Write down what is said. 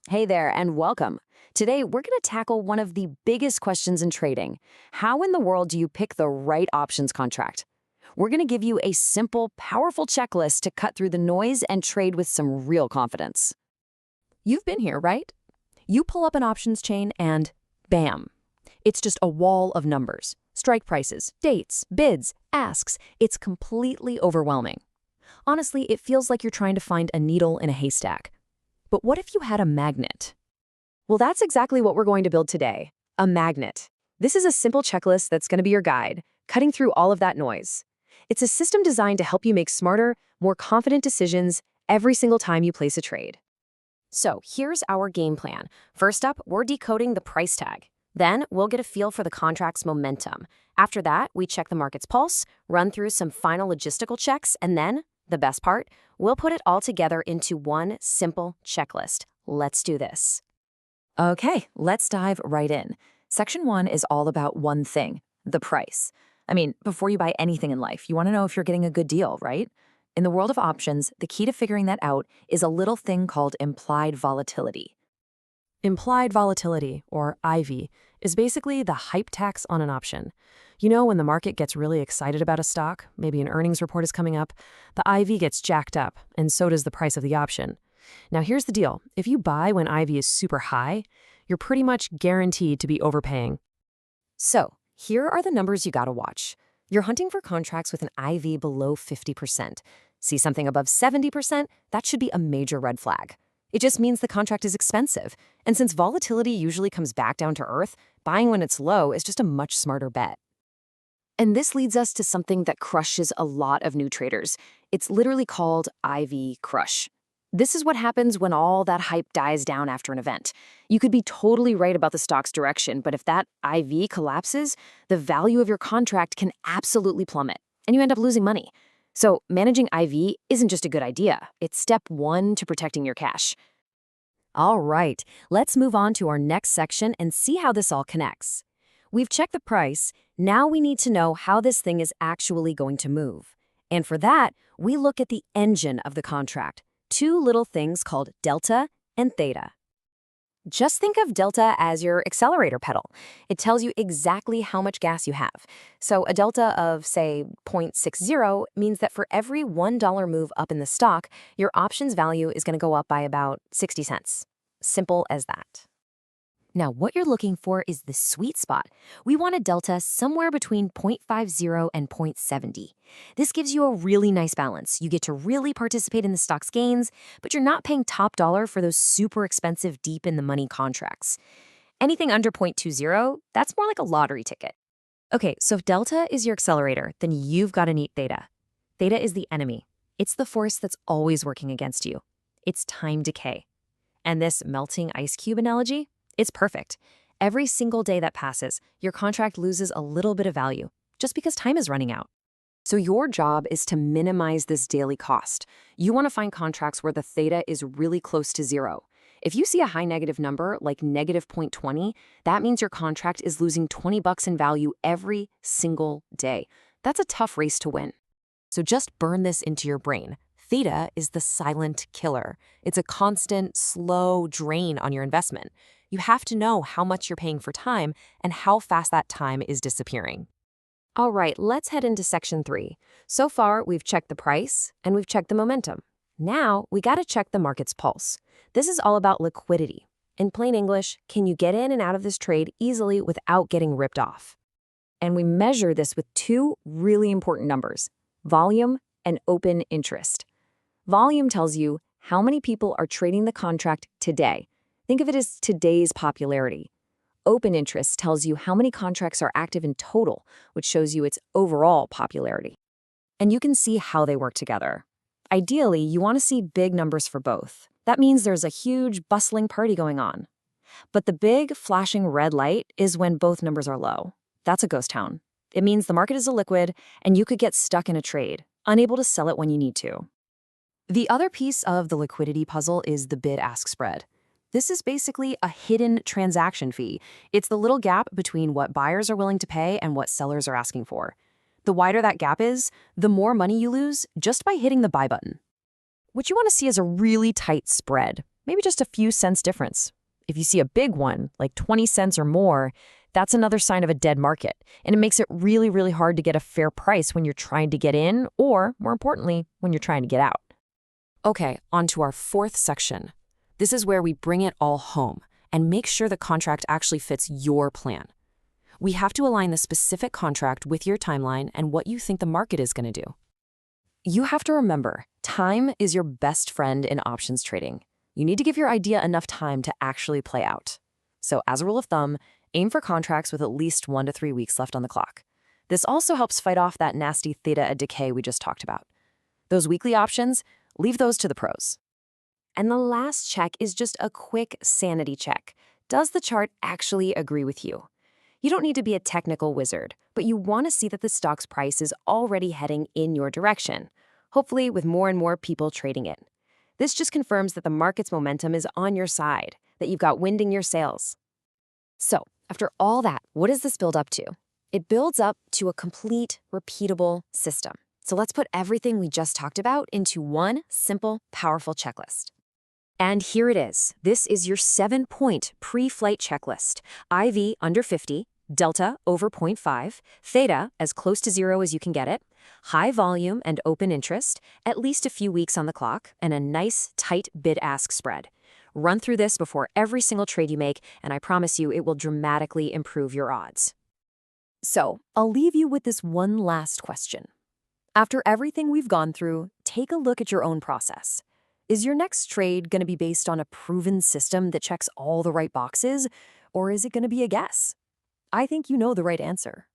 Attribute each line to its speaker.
Speaker 1: Hey there, and welcome. Today, we're going to tackle one of the biggest questions in trading. How in the world do you pick the right options contract? We're going to give you a simple, powerful checklist to cut through the noise and trade with some real confidence.
Speaker 2: You've been here, right? You pull up an options chain and bam, it's just a wall of numbers. Strike prices, dates, bids, asks. It's completely overwhelming. Honestly, it feels like you're trying to find a needle in a haystack. But what if you had a magnet?
Speaker 1: Well, that's exactly what we're going to build today, a magnet. This is a simple checklist that's going to be your guide, cutting through all of that noise. It's a system designed to help you make smarter, more confident decisions every single time you place a trade. So here's our game plan. First up, we're decoding the price tag. Then we'll get a feel for the contract's momentum. After that, we check the market's pulse, run through some final logistical checks, and then, the best part, we'll put it all together into one simple checklist. Let's do this. Okay, let's dive right in. Section 1 is all about one thing, the price. Before you buy anything in life, you want to know if you're getting a good deal, right? In the world of options, the key to figuring that out is a little thing called implied volatility.
Speaker 2: Implied volatility, or IV, is basically the hype tax on an option. You know, when the market gets really excited about a stock, maybe an earnings report is coming up, the IV gets jacked up, and so does the price of the option. Now here's the deal. If you buy when IV is super high, you're pretty much guaranteed to be overpaying.
Speaker 1: So, here are the numbers you gotta watch. You're hunting for contracts with an IV below 50%. See something above 70%? That should be a major red flag. It just means the contract is expensive. And since volatility usually comes back down to earth, buying when it's low is just a much smarter bet. And this leads us to something that crushes a lot of new traders. It's literally called IV crush. This is what happens when all that hype dies down after an event. You could be totally right about the stock's direction, but if that IV collapses, the value of your contract can absolutely plummet, and you end up losing money. So managing IV isn't just a good idea. It's step 1 to protecting your cash. All right, let's move on to our next section and see how this all connects. We've checked the price. Now we need to know how this thing is actually going to move. And for that, we look at the engine of the contract. Two little things called delta and theta. Just think of delta as your accelerator pedal. It tells you exactly how much gas you have. So a delta of, say, 0.60 means that for every $1 move up in the stock, your options value is going to go up by about 60 cents. Simple as that. Now, what you're looking for is the sweet spot. We want a delta somewhere between 0.50 and 0.70. This gives you a really nice balance. You get to really participate in the stock's gains, but you're not paying top dollar for those super expensive deep-in-the-money contracts. Anything under 0.20, that's more like a lottery ticket. Okay, so if delta is your accelerator, then you've got to need theta. Theta is the enemy. It's the force that's always working against you. It's time decay. And this melting ice cube analogy? It's perfect. Every single day that passes, your contract loses a little bit of value, just because time is running out. So your job is to minimize this daily cost. You want to find contracts where the theta is really close to 0. If you see a high negative number, like negative 0.20, that means your contract is losing $20 in value every single day. That's a tough race to win. So just burn this into your brain. Theta is the silent killer. It's a constant, slow drain on your investment. You have to know how much you're paying for time and how fast that time is disappearing. All right, let's head into section 3. So far, we've checked the price and we've checked the momentum. Now, we got to check the market's pulse. This is all about liquidity. In plain English, can you get in and out of this trade easily without getting ripped off? And we measure this with two really important numbers, volume and open interest. Volume tells you how many people are trading the contract today. Think of it as today's popularity. Open interest tells you how many contracts are active in total, which shows you its overall popularity. And you can see how they work together. Ideally, you want to see big numbers for both. That means there's a huge, bustling party going on. But the big, flashing red light is when both numbers are low. That's a ghost town. It means the market is illiquid, and you could get stuck in a trade, unable to sell it when you need to. The other piece of the liquidity puzzle is the bid-ask spread. This is basically a hidden transaction fee. It's the little gap between what buyers are willing to pay and what sellers are asking for. The wider that gap is, the more money you lose just by hitting the buy button. What you want to see is a really tight spread,
Speaker 2: maybe just a few cents difference. If you see a big one, like 20 cents or more, that's another sign of a dead market, and it makes it really, really hard to get a fair price when you're trying to get in or, more importantly, when you're trying to get out. Okay, on to our fourth section. This is where we bring it all home and make sure the contract actually fits your plan. We have to align the specific contract with your timeline and what you think the market is going to do.
Speaker 1: You have to remember, time is your best friend in options trading. You need to give your idea enough time to actually play out. So as a rule of thumb, aim for contracts with at least 1 to 3 weeks left on the clock. This also helps fight off that nasty theta decay we just talked about. Those weekly options, leave those to the pros. And the last check is just a quick sanity check. Does the chart actually agree with you? You don't need to be a technical wizard, but you want to see that the stock's price is already heading in your direction, hopefully with more and more people trading it. This just confirms that the market's momentum is on your side, that you've got wind in your sails. So, after all that, what does this build up to? It builds up to a complete, repeatable system. So let's put everything we just talked about into one simple, powerful checklist. And here it is. This is your 7-point pre-flight checklist. IV under 50, delta over 0.5, theta as close to 0 as you can get it, high volume and open interest, at least a few weeks on the clock, and a nice, tight bid-ask spread. Run through this before every single trade you make, and I promise you it will dramatically improve your odds. So, I'll leave you with this one last question. After everything we've gone through, take a look at your own process. Is your next trade going to be based on a proven system that checks all the right boxes, or is it going to be a guess? I think you know the right answer.